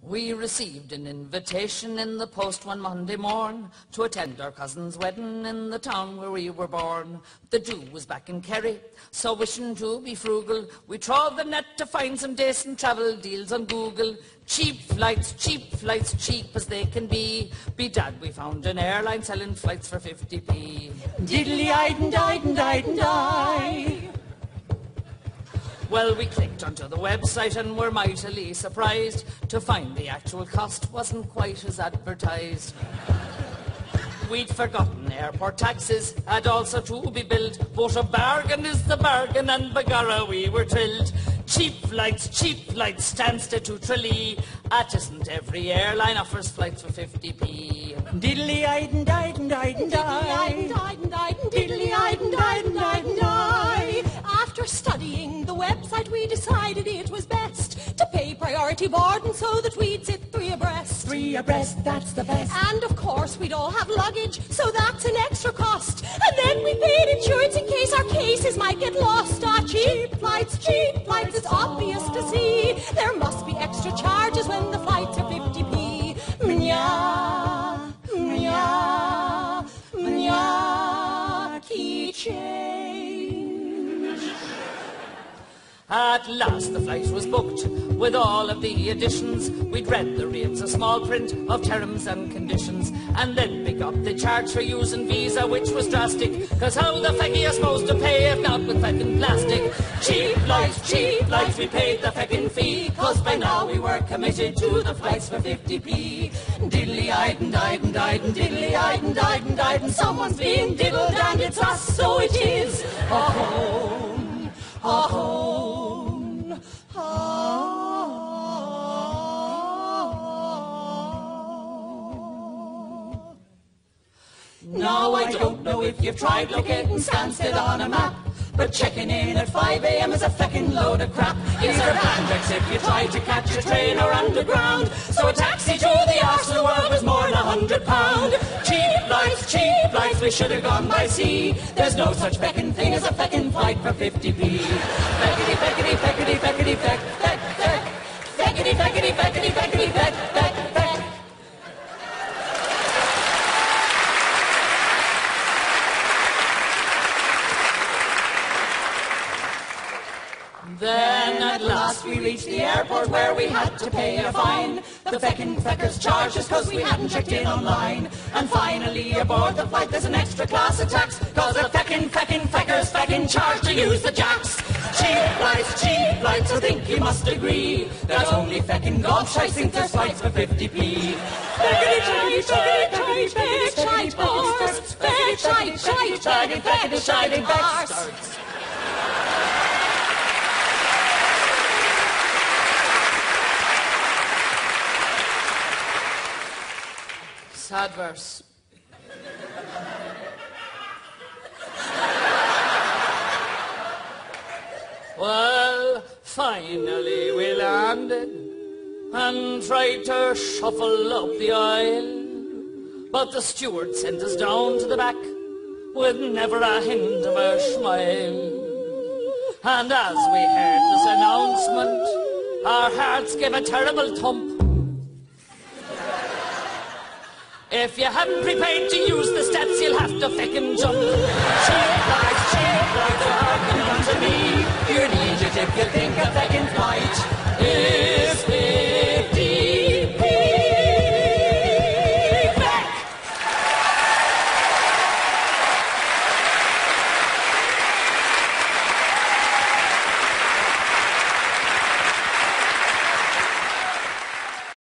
We received an invitation in the post one Monday morn to attend our cousin's wedding in the town where we were born. The Jew was back in Kerry, so wishing to be frugal, we trod the net to find some decent travel deals on Google. Cheap flights, cheap as they can be. Bedad, we found an airline selling flights for 50p. Diddly-eyed and died and died and died. Well, we clicked onto the website and were mightily surprised to find the actual cost wasn't quite as advertised. We'd forgotten airport taxes had also to be billed, but a bargain is the bargain, and begorra we were thrilled. Cheap flights, Stansted to Tralee. At isn't every airline offers flights for 50p. Diddly-eyed and died and died and died. Diddly-eyed and died and died and died. After studying the website, we decided it was best to pay priority boarding so that we'd sit three abreast. Three abreast, that's the best. And of course we'd all have luggage, so that's an extra cost. And then we paid insurance in case our cases might get lost. Ah, cheap flights, it's obvious to see. There must be extra charges when the flights are 50p. Mnya, mnya, mnya, key change. At last the flight was booked with all of the additions. We'd read the rates, a small print of terms and conditions, and then pick up the charge for using Visa, which was drastic, cause how the feck are you supposed to pay if not with feckin' plastic? Cheap flights, we paid the feckin' fee, cause by now we were committed to the flights for 50p. Diddly-eyed and died and died and diddly-eyed and died and died, and someone's being diddled and it's us, so it is. A-hone, a-hone, a-hone. Now I don't know if you've tried locating Stansted on a map, but checking in at 5 a.m. is a feckin' load of crap. Is there bandits if you try to catch a train or underground? So a taxi to the arse of the world was more than £100. Cheap flights, we should have gone by sea. There's no such feckin' thing as a feckin' flight for 50p. Feckity, feckity, feckity, feckity, feck, feck, feck. Feckity, feckity, feckity, feckity, feck, feck, feck. Then at last we reached the airport where we had to pay a fine. The feckin' feckers charged us cause we hadn't checked in online. And finally aboard the flight there's an extra class of tax, cause the feckin' feckers feckin' charged to use the jacks. Cheap flights, I think you must agree that only feckin' gobshites think there's flights for 50p. Feckity tight horse, feckity tight horse. Sad verse. Well, finally we landed and tried to shuffle up the aisle, but the steward sent us down to the back with never a hint of a smile. And as we heard this announcement, our hearts gave a terrible thump. If you haven't prepared to use the steps, you'll have to feckin' jump. Cheap flights are happening to me. You're an idiot if you think a feckin' flight is